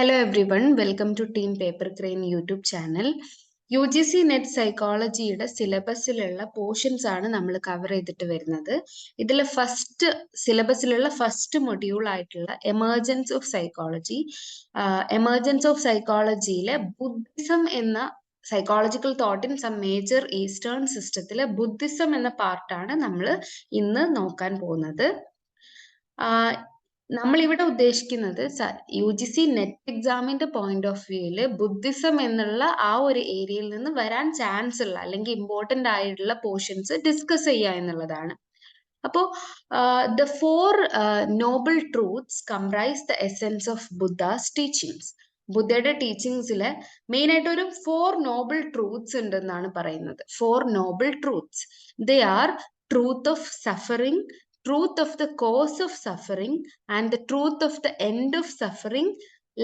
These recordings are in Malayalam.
Hello everyone, welcome to Team Paper Crane YouTube channel. UGC Net Psychologyയുടെ സിലബസിലുള്ള പോർഷൻസ് ആണ് നമ്മൾ കവർ ചെയ്തിട്ട് വരുന്നത്. ഇതിലെ സിലബസിലുള്ള ഫസ്റ്റ് മൊഡ്യൂൾ ആയിട്ടുള്ള emergence of psychology. Emergence of സൈക്കോളജിയിലെ ബുദ്ധിസം എന്ന psychological thought in some major eastern സിസ്റ്റത്തിലെ ബുദ്ധിസം എന്ന പാർട്ടാണ് നമ്മൾ ഇന്ന് നോക്കാൻ പോകുന്നത്. നമ്മളിവിടെ ഉദ്ദേശിക്കുന്നത് UGC നെറ്റ് എക്സാമിന്റെ പോയിന്റ് ഓഫ് വ്യൂവില് ബുദ്ധിസം എന്നുള്ള ആ ഒരു ഏരിയയിൽ നിന്ന് വരാൻ ചാൻസ് ഉള്ള അല്ലെങ്കിൽ ഇമ്പോർട്ടന്റ് ആയിട്ടുള്ള പോർഷൻസ് ഡിസ്കസ് ചെയ്യുക എന്നുള്ളതാണ്. അപ്പോൾ the 4 noble truths comprise the essence of Buddha's teachings. ബുദ്ധയുടെ ടീച്ചിങ്സിലെ മെയിൻ ആയിട്ട് ഒരു 4 നോബിൾ ട്രൂത്ത്സ് ഉണ്ടെന്നാണ് പറയുന്നത്. 4 noble truths. They are truth of suffering, truth of the cause of suffering, and the truth of the end of suffering.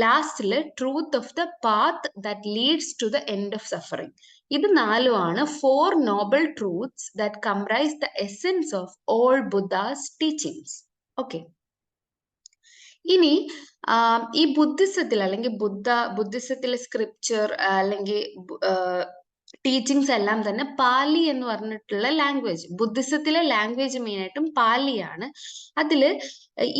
Lastly, truth of the path that leads to the end of suffering. ഇത് നാലുമാണ് 4 noble truths that comprise the essence of all Buddha's teachings. Okay. ഇനി ഈ ബുദ്ധിസത്തിൽ അല്ലെങ്കിൽ ബുദ്ധിസത്തിലെ സ്ക്രിപ്ചർ അല്ലെങ്കിൽ ടീച്ചിങ്സ് എല്ലാം തന്നെ പാലി എന്ന് പറഞ്ഞിട്ടുള്ള ലാംഗ്വേജ്. ബുദ്ധിസത്തിലെ ലാംഗ്വേജ് മെയിൻ ആയിട്ടും പാലിയാണ്. അതില്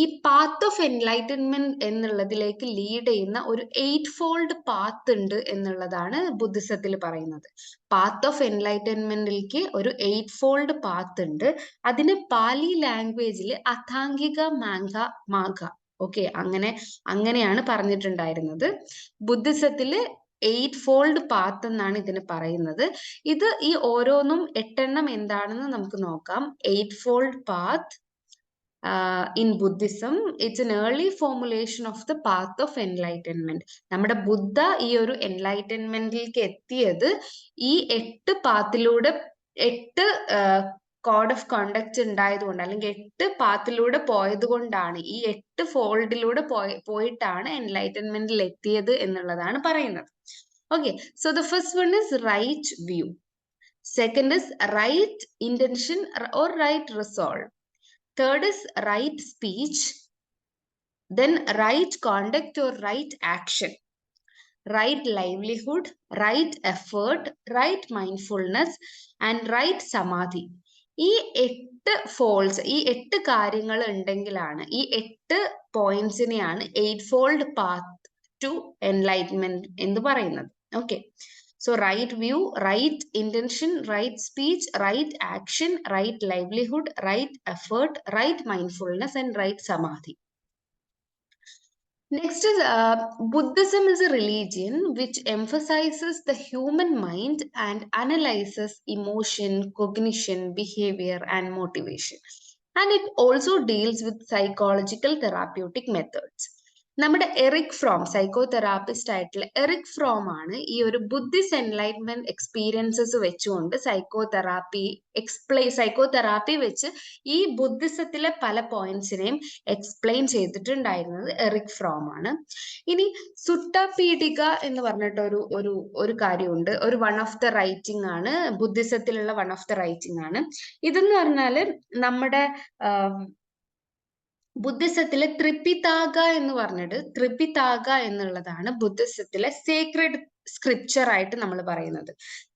ഈ പാത്ത് ഓഫ് എൻലൈറ്റൻമെന്റ് എന്നുള്ളതിലേക്ക് ലീഡ് ചെയ്യുന്ന ഒരു 8 ഫോൾഡ് പാത്ത് ഉണ്ട് എന്നുള്ളതാണ് ബുദ്ധിസത്തിൽ പറയുന്നത്. പാത്ത് ഓഫ് എൻലൈറ്റൻമെന്റിലേക്ക് ഒരു 8 ഫോൾഡ് പാത്ത് ഉണ്ട്. അതിന് പാലി ലാംഗ്വേജിൽ അഥാംഗിക മാഘ ഓക്കെ അങ്ങനെയാണ് പറഞ്ഞിട്ടുണ്ടായിരുന്നത്. ബുദ്ധിസത്തില് 8 ഫോൾഡ് പാത്ത് എന്നാണ് ഇതിന് പറയുന്നത്. ഇത് ഈ ഓരോന്നും 8 എണ്ണം എന്താണെന്ന് നമുക്ക് നോക്കാം. 8 fold path in Buddhism, it's an early formulation of the path of enlightenment. നമ്മുടെ ബുദ്ധ ഈ ഒരു എൻലൈറ്റൻമെന്റിലേക്ക് എത്തിയത് ഈ 8 പാത്തിലൂടെ 8 കോഡ് ഓഫ് കണ്ടക്ട് ഉണ്ടായതുകൊണ്ട് അല്ലെങ്കിൽ 8 പാത്തിലൂടെ പോയത് കൊണ്ടാണ്, ഈ 8 ഫോൾഡിലൂടെ പോയിട്ടാണ് എൻലൈറ്റൻമെന്റിൽ എത്തിയത് എന്നുള്ളതാണ് പറയുന്നത്. Okay, so the first one is right view. Second is right intention or right resolve. Third is right speech. Then right conduct or right action. Right livelihood, right effort, right mindfulness, and right samadhi. ഈ 8 ഫോൾഡ്സ്, ഈ 8 കാര്യങ്ങൾ ഉണ്ടെങ്കിലാണ്, ഈ 8 പോയിന്റ്സിനെയാണ് 8 ഫോൾഡ് പാത്ത് ടു എൻലൈറ്റ്മെന്റ് എന്ന് പറയുന്നത്. Okay, so right view, right intention, right speech, right action, right livelihood, right effort, right mindfulness and right samadhi. Next is Buddhism is a religion which emphasizes the human mind and analyzes emotion, cognition, behavior, and motivation. And it also deals with psychological therapeutic methods. നമ്മുടെ എറിക് ഫ്രോം, സൈക്കോ തെറാപ്പിസ്റ്റ് ആയിട്ടുള്ള എറിക് ഫ്രോം ആണ് ഈ ഒരു ബുദ്ധിസ്റ്റ് എൻലൈറ്റ്മെന്റ് എക്സ്പീരിയൻസസ് വെച്ചുകൊണ്ട് സൈക്കോ തെറാപ്പി വെച്ച് ഈ ബുദ്ധിസത്തിലെ പല പോയിന്റ്സിനെയും എക്സ്പ്ലെയിൻ ചെയ്തിട്ടുണ്ടായിരുന്നത് എറിക് ഫ്രോം ആണ്. ഇനി സുട്ട പീഠിക എന്ന് പറഞ്ഞിട്ട് ഒരു കാര്യമുണ്ട്. ഒരു വൺ ഓഫ് ദ റൈറ്റിംഗ് ആണ്, ബുദ്ധിസത്തിലുള്ള വൺ ഓഫ് ദ റൈറ്റിംഗ് ആണ്. ഇതെന്ന് പറഞ്ഞാല് നമ്മുടെ ബുദ്ധിസത്തിലെ ത്രിപിതാഗ എന്ന് പറഞ്ഞിട്ട്, ത്രിപിതാഗ എന്നുള്ളതാണ് ബുദ്ധിസത്തിലെ സേക്രഡ് സ്ക്രിപ്ചർ ആയിട്ട് നമ്മൾ പറയുന്നത്.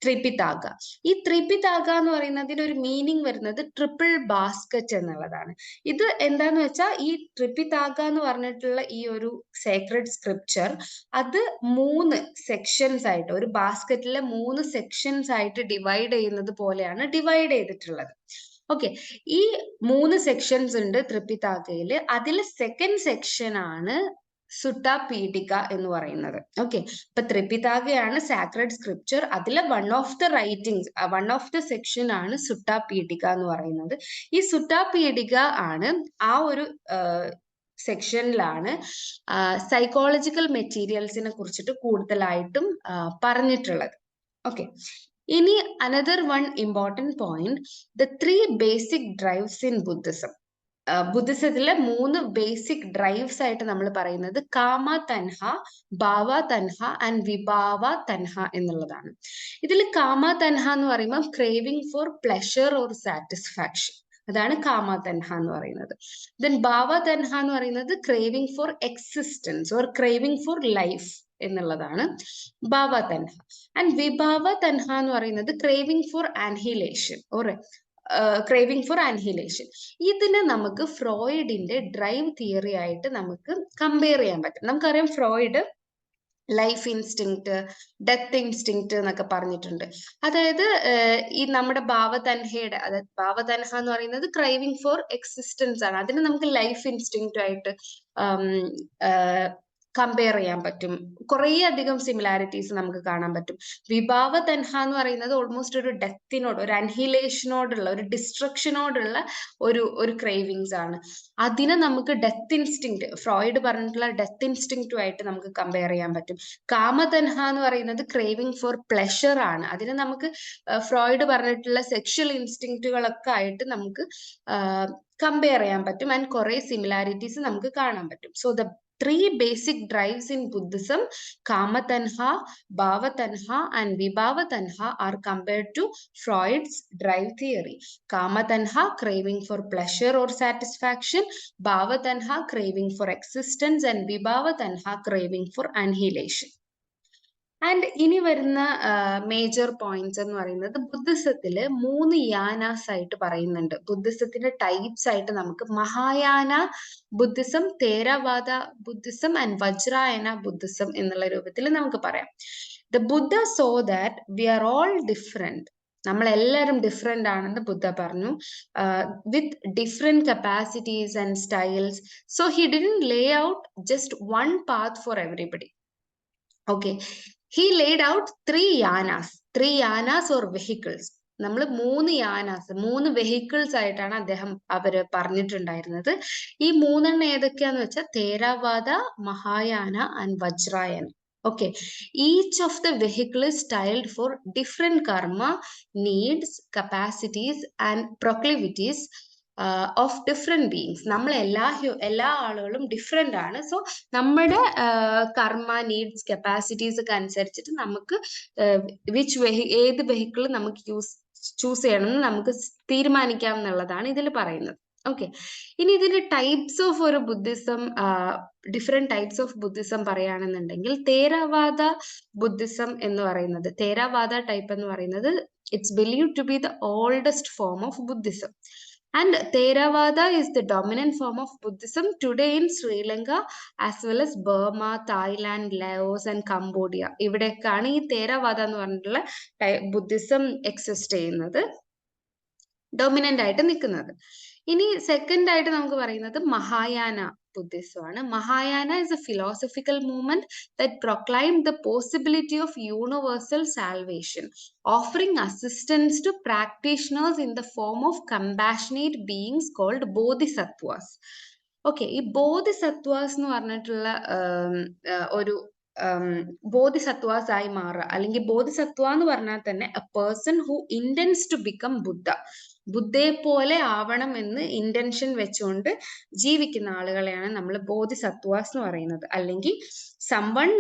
ത്രിപിതാഗ, ഈ ത്രിപിതാഗ എന്ന് പറയുന്നതിന് ഒരു മീനിങ് വരുന്നത് ട്രിപ്പിൾ ബാസ്ക്കറ്റ് എന്നുള്ളതാണ്. ഇത് എന്താന്ന് വെച്ചാൽ ഈ ത്രിപിതാഗ എന്ന് പറഞ്ഞിട്ടുള്ള ഈ ഒരു സേക്രഡ് സ്ക്രിപ്ചർ അത് 3 സെക്ഷൻസ് ആയിട്ട്, ഒരു ബാസ്ക്കറ്റിലെ 3 സെക്ഷൻസ് ആയിട്ട് ഡിവൈഡ് ചെയ്യുന്നത് പോലെയാണ് ഡിവൈഡ് ചെയ്തിട്ടുള്ളത്. ഓക്കെ, ഈ 3 സെക്ഷൻസ് ഉണ്ട് ത്രിപിതാഗയില്. അതിൽ സെക്കൻഡ് സെക്ഷൻ ആണ് സുട്ട പീഠിക എന്ന് പറയുന്നത്. ഓക്കെ, ഇപ്പൊ ത്രിപിതാഗയാണ് സാക്രഡ് സ്ക്രിപ്ചർ, അതിലെ വൺ ഓഫ് ദ സെക്ഷൻ ആണ് സുട്ട പീഠിക എന്ന് പറയുന്നത്. ഈ സുട്ട പീഠിക ആണ് ആ ഒരു സെക്ഷനിലാണ് സൈക്കോളജിക്കൽ മെറ്റീരിയൽസിനെ കുറിച്ചിട്ട് കൂടുതലായിട്ടും പറഞ്ഞിട്ടുള്ളത്. ഓക്കെ, ഇനി another one important point, the 3 basic drives in Buddhism. ബുദ്ധിസത്തിലെ 3 basic drives ആയിട്ട് നമ്മൾ പറയുന്നത് കാമ തൻഹ, ഭാവ തൻഹ ആൻഡ് വിഭാവ തൻഹ എന്നുള്ളതാണ്. ഇതിൽ കാമ തൻഹ എന്ന് പറയുമ്പോൾ craving for pleasure or satisfaction, അതാണ് കാമ തൻഹ എന്ന് പറയുന്നത്. ദെൻ ഭാവ തൻഹ എന്ന് പറയുന്നത് craving for existence or craving for life എന്നുള്ളതാണ് ഭാവ തൻഹ. ആൻഡ് വിഭാവ തൻഹ എന്ന് പറയുന്നത് craving for annihilation or craving for annihilation. ഇതിനെ നമുക്ക് ഫ്രോയിഡിന്റെ ഡ്രൈവ് തിയറി ആയിട്ട് നമുക്ക് കമ്പയർ ചെയ്യാൻ പറ്റും. നമുക്കറിയാം Freud life instinct, death instinct എന്നൊക്കെ പറഞ്ഞിട്ടുണ്ട്. അതായത് ഈ നമ്മുടെ ഭാവതൻഹയുടെ, അതായത് ഭാവതൻഹ എന്ന് പറയുന്നത് ക്രൈവിംഗ് ഫോർ എക്സിസ്റ്റൻസ് ആണ്. അതിന് നമുക്ക് ലൈഫ് ഇൻസ്റ്റിങ്ക്റ്റ് ആയിട്ട് കമ്പയർ ചെയ്യാൻ പറ്റും. കുറേ അധികം സിമിലാരിറ്റീസ് നമുക്ക് കാണാൻ പറ്റും. വിഭാവ തൻഹ എന്ന് പറയുന്നത് ഓൾമോസ്റ്റ് ഒരു ഡെത്തിനോട്, ഒരു അൻഹിലേഷനോടുള്ള, ഒരു ഡിസ്ട്രക്ഷനോടുള്ള ഒരു ക്രേവിങ്സ് ആണ്. അതിനെ നമുക്ക് ഡെത്ത് ഇൻസ്റ്റിങ്ക്റ്റ്, ഫ്രോയിഡ് പറഞ്ഞിട്ടുള്ള ഡെത്ത് ഇൻസ്റ്റിങ്ക്റ്റുമായിട്ട് നമുക്ക് കമ്പയർ ചെയ്യാൻ പറ്റും. കാമതൻഹ എന്ന് പറയുന്നത് ക്രേവിംഗ് ഫോർ പ്ലഷർ ആണ്. അതിനെ നമുക്ക് ഫ്രോയിഡ് പറഞ്ഞിട്ടുള്ള സെക്ഷൽ ഇൻസ്റ്റിങ്ക്റ്റുകളൊക്കെ ആയിട്ട് നമുക്ക് കമ്പയർ ചെയ്യാൻ പറ്റും. ആൻഡ് കുറെ സിമിലാരിറ്റീസ് നമുക്ക് കാണാൻ പറ്റും. So the three basic drives in Buddhism, Kama Tanha, Bhava Tanha, and Vibhava Tanha, are compared to Freud's drive theory. Kama Tanha, craving for pleasure or satisfaction, Bhava Tanha, craving for existence, and Vibhava Tanha, craving for annihilation. And ഇനി വരുന്ന മേജർ പോയിന്റ്സ് എന്ന് പറയുന്നത് ബുദ്ധിസത്തില് 3 യാനാസ് ആയിട്ട് പറയുന്നുണ്ട്. ബുദ്ധിസത്തിന്റെ ടൈപ്സ് ആയിട്ട് നമുക്ക് Mahayana Buddhism, Theravada Buddhism and Vajrayana Buddhism എന്നുള്ള രൂപത്തിൽ നമുക്ക് പറയാം. The Buddha saw that we are all different. നമ്മളെല്ലാവരും ഡിഫറെന്റ് ആണെന്ന് ബുദ്ധ പറഞ്ഞു. With different capacities and styles. So he didn't lay out just one path for everybody. Okay, he laid out three yanas or vehicles. നമ്മൾ 3 യാനാസ്, 3 വെഹിക്കിൾസ് ആയിട്ടാണ് അവര് പറഞ്ഞിട്ടുണ്ടായിരുന്നത്. ഈ 3 ഏതൊക്കെയാന്ന് വെച്ചാൽ Theravada, Mahayana and Vajrayana. Okay, each of the vehicle is styled for different karma, needs, capacities and proclivities of different beings. നമ്മൾ എല്ലാ ആളുകളും ഡിഫറെന്റ് ആണ്. സോ നമ്മുടെ കർമ്മ, നീഡ്സ്, കപ്പാസിറ്റീസ് ഒക്കെ അനുസരിച്ചിട്ട് നമുക്ക് ഏത് വെഹിക്കിൾ നമുക്ക് ചൂസ് ചെയ്യണമെന്ന് നമുക്ക് തീരുമാനിക്കാം എന്നുള്ളതാണ് ഇതിൽ പറയുന്നത്. ഓക്കെ, ഇനി ഇതിന്റെ ടൈപ്സ് ഓഫ് ഒരു Buddhism, different types of Buddhism പറയുകയാണെന്നുണ്ടെങ്കിൽ തേരവാദ ബുദ്ധിസം എന്ന് പറയുന്നത്, തേരവാദ ടൈപ്പ് എന്ന് പറയുന്നത് it's believed to be the oldest form of Buddhism. And Theravada is the dominant form of Buddhism today in Sri Lanka as well as Burma, Thailand, Laos and Cambodia. ഇവിടെയൊക്കെയാണ് ഈ തേരവാദ എന്ന് പറഞ്ഞിട്ടുള്ള ബുദ്ധിസം എക്സിസ്റ്റ് ചെയ്യുന്നത്, ഡൊമിനന്റ് ആയിട്ട് നിൽക്കുന്നത്. ഇനി സെക്കൻഡ് ആയിട്ട് നമുക്ക് പറയുന്നത് മഹായാന Buddhism ആണ്. Mahayana is a philosophical movement that proclaimed the possibility of universal salvation, offering assistance to practitioners in the form of compassionate beings called bodhisattvas. Okay, ഈ bodhisattvas എന്ന് പറഞ്ഞിട്ടുള്ള ഒരു ബോധിസത്വാസ് ആയി മാറുക, അല്ലെങ്കിൽ ബോധിസത്വ എന്ന് പറഞ്ഞാൽ തന്നെ a person who intends to become Buddha, ബുദ്ധയെ പോലെ ആവണം എന്ന് ഇന്റൻഷൻ വെച്ചുകൊണ്ട് ജീവിക്കുന്ന ആളുകളെയാണ് നമ്മൾ ബോധിസത്വാസ് എന്ന് പറയുന്നത്. അല്ലെങ്കിൽ someone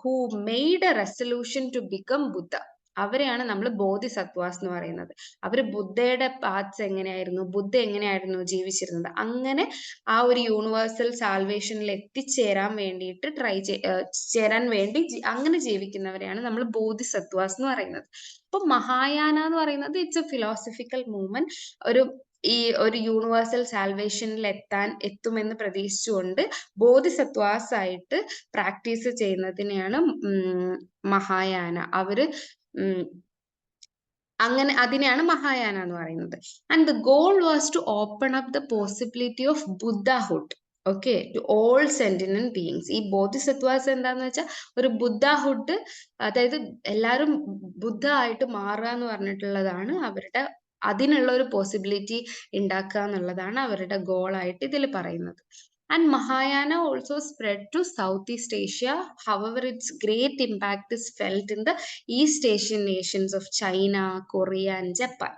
who made a resolution to become Buddha, അവരെയാണ് നമ്മൾ ബോധിസത്വാസ് എന്ന് പറയുന്നത്. അവര് ബുദ്ധയുടെ പാത്സ് എങ്ങനെയായിരുന്നു, ബുദ്ധ എങ്ങനെയായിരുന്നു ജീവിച്ചിരുന്നത്, അങ്ങനെ ആ ഒരു യൂണിവേഴ്സൽ സാൽവേഷനിൽ എത്തിച്ചേരാൻ വേണ്ടിയിട്ട് ചേരാൻ വേണ്ടി അങ്ങനെ ജീവിക്കുന്നവരെയാണ് നമ്മൾ ബോധിസത്വാസ് എന്ന് പറയുന്നത്. അപ്പൊ മഹായാന എന്ന് പറയുന്നത് ഇറ്റ്സ് എ ഫിലോസഫിക്കൽ മൂവ്മെന്റ്. ഒരു യൂണിവേഴ്സൽ സാൽവേഷനിൽ എത്തുമെന്ന് പ്രതീക്ഷിച്ചുകൊണ്ട് ബോധിസത്വാസ് ആയിട്ട് പ്രാക്ടീസ് ചെയ്യുന്നതിനെയാണ് മഹായാന. അവര് അങ്ങനെ അതിനെയാണ് മഹായാന എന്ന് പറയുന്നത്. And the goal was to open up the possibility of buddhahood, okay, to all sentient beings. ഈ ബോധിസത്വാസ് എന്താന്ന് വെച്ചാൽ ഒരു ബുദ്ധഹുഡ്, അതായത് എല്ലാവരും ബുദ്ധ ആയിട്ട് മാറുക എന്ന് പറഞ്ഞിട്ടുള്ളതാണ് അവരുടെ, അതിനുള്ള ഒരു പോസിബിലിറ്റി ഉണ്ടാക്കുക എന്നുള്ളതാണ് അവരുടെ ഗോളായിട്ട് ഇതിൽ പറയുന്നത്. And Mahayana also spread to Southeast Asia. However, its great impact is felt in the East Asian nations of China, Korea and Japan.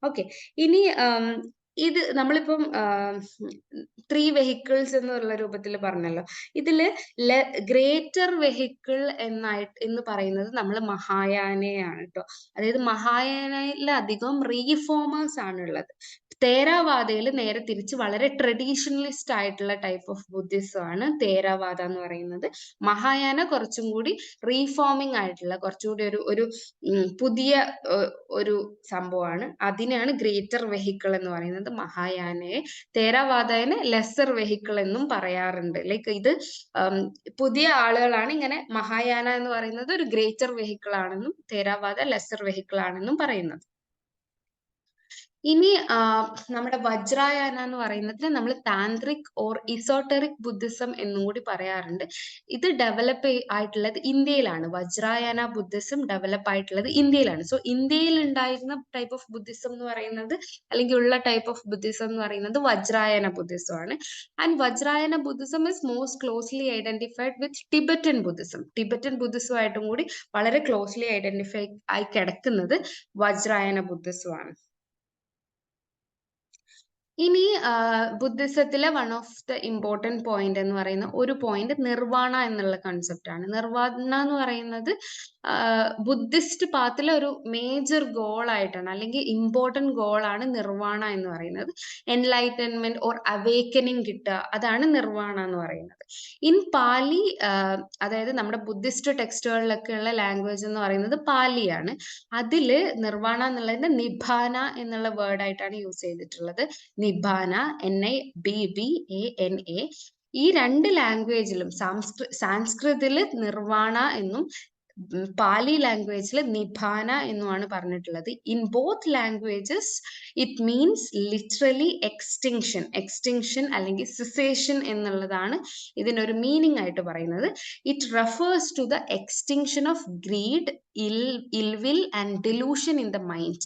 Okay, ഇനി ഇത് നമ്മളിപ്പം 3 വെഹിക്കിൾസ് എന്നുള്ള രൂപത്തിൽ പറഞ്ഞല്ലോ. ഇതില് ഗ്രേറ്റർ വെഹിക്കിൾ എന്ന് പറയുന്നത് നമ്മൾ മഹായാനയാണ് കേട്ടോ. അതായത് മഹായാനയിൽ അധികം റീഫോമേഴ്സ് ആണുള്ളത്. തേരാവാദയിൽ നേരെ തിരിച്ച് വളരെ ട്രഡീഷണലിസ്റ്റ് ആയിട്ടുള്ള ടൈപ്പ് ഓഫ് ബുദ്ധിസം ആണ് തേരാവാദ എന്ന് പറയുന്നത്. മഹായാന കുറച്ചും കൂടി റീഫോമിംഗ് ആയിട്ടുള്ള കുറച്ചുകൂടി ഒരു പുതിയ ഒരു സംഭവമാണ്. അതിനെയാണ് ഗ്രേറ്റർ വെഹിക്കിൾ എന്ന് പറയുന്നത്. മഹായാനയെ തേരാവാദനെ ലെസർ വെഹിക്കിൾ എന്നും പറയാറുണ്ട്. ലൈക്ക് ഇത് പുതിയ ആളുകളാണ് ഇങ്ങനെ മഹായാന എന്ന് പറയുന്നത് ഒരു ഗ്രേറ്റർ വെഹിക്കിൾ ആണെന്നും തേരാവാദ ലെസർ വെഹിക്കിൾ ആണെന്നും പറയുന്നത്. ഇനി നമ്മുടെ വജ്രായന എന്ന് പറയുന്നത് നമ്മൾ താന്ത്രിക് ഓർ ഇസോട്ടറിക് ബുദ്ധിസം എന്നും കൂടി പറയാറുണ്ട്. ഇത് ഡെവലപ്പ് ആയിട്ടുള്ളത് ഇന്ത്യയിലാണ്. വജ്രായന ബുദ്ധിസം ഡെവലപ്പ് ആയിട്ടുള്ളത് ഇന്ത്യയിലാണ്. സോ ഇന്ത്യയിൽ ഉണ്ടായിരുന്ന ടൈപ്പ് ഓഫ് ബുദ്ധിസം എന്ന് പറയുന്നത്, അല്ലെങ്കിൽ ഉള്ള ടൈപ്പ് ഓഫ് ബുദ്ധിസം എന്ന് പറയുന്നത് വജ്രായന ബുദ്ധിസം ആണ്. And Vajrayana Buddhism is most closely identified with Tibetan Buddhism. Tibetan ബുദ്ധിസമായിട്ടും കൂടി വളരെ ക്ലോസ്ലി ഐഡന്റിഫൈ ആയി കിടക്കുന്നത് വജ്രായന ബുദ്ധിസമാണ്. ഇനി ബുദ്ധിസത്തിലെ one of the important point എന്ന് പറയുന്ന ഒരു പോയിന്റ് നിർവാണ എന്നുള്ള കൺസെപ്റ്റ് ആണ്. നിർവാണ എന്ന് പറയുന്നത് ബുദ്ധിസ്റ്റ് പാത്തിലെ ഒരു മേജർ ഗോൾ ആയിട്ടാണ്, അല്ലെങ്കിൽ ഇമ്പോർട്ടൻറ്റ് ഗോൾ ആണ് നിർവാണ എന്ന് പറയുന്നത്. എൻലൈറ്റൻമെന്റ് ഓർ അവേക്കനിങ് കിട്ടുക, അതാണ് നിർവാണ എന്ന് പറയുന്നത്. ഇൻ പാലി, അതായത് നമ്മുടെ ബുദ്ധിസ്റ്റ് ടെക്സ്റ്റുകളിലൊക്കെ ഉള്ള ലാംഗ്വേജ് എന്ന് പറയുന്നത് പാലിയാണ്. അതില് നിർവാണ എന്നുള്ളതിന്റെ നിബാന എന്നുള്ള വേർഡ് ആയിട്ടാണ് യൂസ് ചെയ്തിട്ടുള്ളത്. നിബാന, NIBBANA. ഈ രണ്ട് ലാംഗ്വേജിലും സാൻസ്കൃതില് നിർവാണ എന്നും പാലി ലാംഗ്വേജിൽ നിബാന എന്നുമാണ് പറഞ്ഞിട്ടുള്ളത്. In both languages it means literally extinction അല്ലെങ്കിൽ സിസേഷൻ എന്നുള്ളതാണ് ഇതിനൊരു മീനിങ് ആയിട്ട് പറയുന്നത്. It refers to the extinction of greed, ill will and delusion in the mind.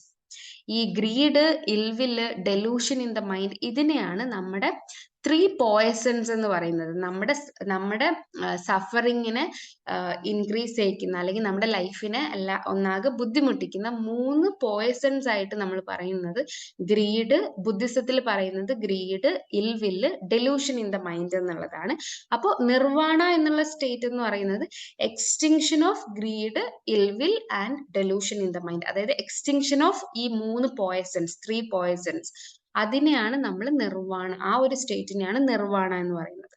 ഈ greed, ill will, delusion in the mind, ഇതിനെയാണ് നമ്മുടെ 3 പോയ്സൺസ് എന്ന് പറയുന്നത്. നമ്മുടെ സഫറിങ്ങിനെ ഇൻക്രീസ് ചെയ്യിക്കുന്ന, അല്ലെങ്കിൽ നമ്മുടെ ലൈഫിനെ ഒന്നാകെ ബുദ്ധിമുട്ടിക്കുന്ന 3 പോയ്സൺസ് ആയിട്ട് നമ്മൾ പറയുന്നത് ഗ്രീഡ്, ബുദ്ധിസത്തിൽ പറയുന്നത് greed, ill will, delusion in the mind എന്നുള്ളതാണ്. അപ്പോൾ നിർവാണ എന്നുള്ള സ്റ്റേറ്റ് എന്ന് പറയുന്നത് extinction of greed, ill will and delusion in the mind. അതായത് എക്സ്റ്റിങ്ഷൻ ഓഫ് ഈ 3 പോയ്സൺസ്, 3 പോയ്സൺസ്, അതിനെയാണ് നമ്മൾ നിർവാണ, ആ ഒരു സ്റ്റേറ്റിനെയാണ് നിർവാണ എന്ന് പറയുന്നത്.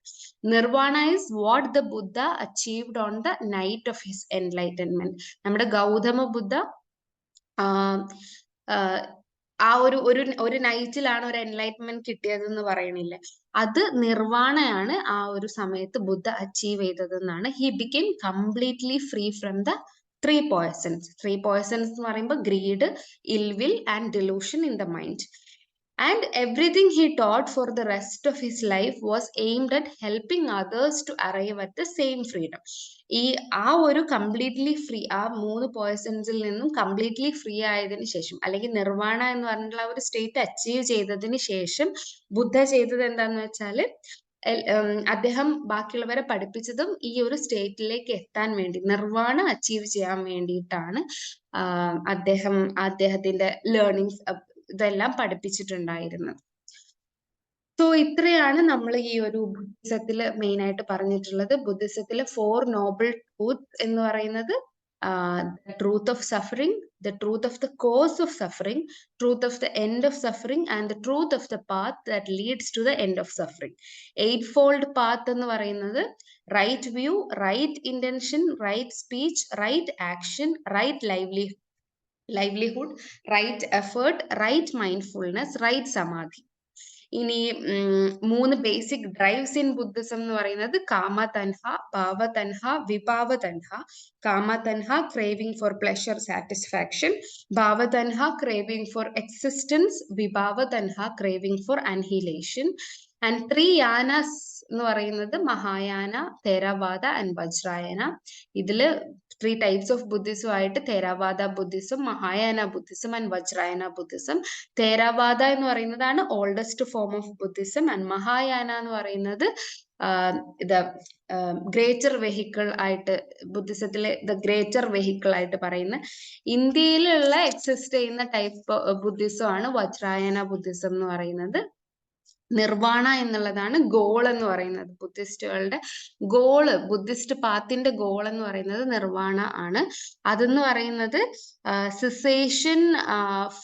Nirvana is what the Buddha achieved on the knight of his enlightenment. നമ്മുടെ ഗൗതമ ബുദ്ധ ആ ഒരു നൈറ്റിലാണ് ഒരു എൻലൈറ്റ്മെന്റ് കിട്ടിയത് എന്ന് പറയണില്ലേ, അത് നിർവാണയാണ് ആ ഒരു സമയത്ത് ബുദ്ധ അച്ചീവ് ചെയ്തതെന്നാണ്. He became completely free from the 3 poisons. 3 poisons എന്ന് പറയുമ്പോൾ greed, ill will and delusion in the mind. And everything he taught for the rest of his life was aimed at helping others to arrive at the same freedom. ആ ഒരു കംപ്ലീറ്റ്ലി ഫ്രീ, ആ 3 പോയ്സൺസിൽ നിന്നും കംപ്ലീറ്റ്ലി ഫ്രീ ആയതിനു ശേഷം, അല്ലെങ്കിൽ നിർവാണ എന്ന് പറഞ്ഞിട്ടുള്ള ഒരു സ്റ്റേറ്റ് അച്ചീവ് ചെയ്തതിന് ശേഷം ബുദ്ധ ചെയ്തത് എന്താന്ന് വെച്ചാൽ, അദ്ദേഹം ബാക്കിയുള്ളവരെ പഠിപ്പിച്ചതും ഈ ഒരു സ്റ്റേറ്റിലേക്ക് എത്താൻ വേണ്ടി, നിർവാണ അച്ചീവ് ചെയ്യാൻ വേണ്ടിയിട്ടാണ് അദ്ദേഹത്തിന്റെ ലേണിങ്സ് ഇതെല്ലാം പഠിപ്പിച്ചിട്ടുണ്ടായിരുന്നത്. സോ ഇത്രയാണ് നമ്മൾ ഈ ഒരു ബുദ്ധിസത്തിൽ മെയിൻ ആയിട്ട് പറഞ്ഞിട്ടുള്ളത്. ബുദ്ധിസത്തിലെ 4 നോബിൾ ട്രൂത്ത് എന്ന് പറയുന്നത് the truth of suffering, the truth of the cause of suffering, truth of the end of suffering, and the truth of the path that leads to the end of suffering. 8-fold path എന്ന് പറയുന്നത് right view, right intention, right speech, right action, right livelihood, right effort, right mindfulness, right samadhi. ഇനി 3 ബേസിക് ഡ്രൈവ്സ് ഇൻ ബുദ്ധിസം എന്ന് പറയുന്നത് kama tanha, bhava tanha, vibhava tanha. Kama tanha, craving for pleasure, satisfaction. Bhava tanha, craving for existence. Vibhava tanha, craving for annihilation. And 3 yanas എന്ന് പറയുന്നത് മഹായാന, തേരവാദ ആൻഡ് വജ്രായന. ഇതില് 3 ടൈപ്സ് ഓഫ് ബുദ്ധിസം ആയിട്ട് Theravada Buddhism, Mahayana Buddhism and Vajrayana Buddhism. Theravada എന്ന് പറയുന്നതാണ് oldest form of Buddhism, and Mahayana എന്ന് പറയുന്നത് ഇത് ഗ്രേറ്റർ വെഹിക്കിൾ ആയിട്ട്, ബുദ്ധിസത്തിലെ ദ ഗ്രേറ്റർ വെഹിക്കിൾ ആയിട്ട് പറയുന്ന ഇന്ത്യയിലുള്ള എക്സിസ്റ്റ് ചെയ്യുന്ന ടൈപ്പ് ബുദ്ധിസം ആണ് വജ്രായന ബുദ്ധിസം എന്ന് പറയുന്നത്. നിർവാണ എന്നുള്ളതാണ് ഗോൾ എന്ന് പറയുന്നത്. ബുദ്ധിസ്റ്റുകളുടെ ഗോള്, ബുദ്ധിസ്റ്റ് പാത്തിന്റെ ഗോൾ എന്ന് പറയുന്നത് നിർവാണ ആണ്. അതെന്ന് പറയുന്നത് cessation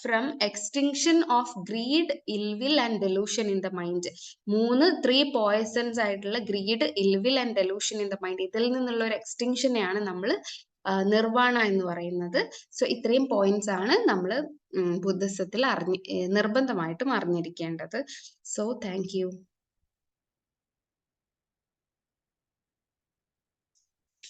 from extinction of greed, ill will and delusion in the mind. 3 poisons ആയിട്ടുള്ള greed, ill will and delusion in the mind, ഇതിൽ നിന്നുള്ള ഒരു എക്സ്റ്റിങ്ഷനെയാണ് നമ്മൾ നിർവാണ എന്ന് പറയുന്നത്. സോ ഇത്രയും പോയിന്റ്സ് ആണ് നമ്മൾ ബുദ്ധിസത്തിൽ നിർബന്ധമായിട്ടും അറിഞ്ഞിരിക്കേണ്ടത്. So thank you.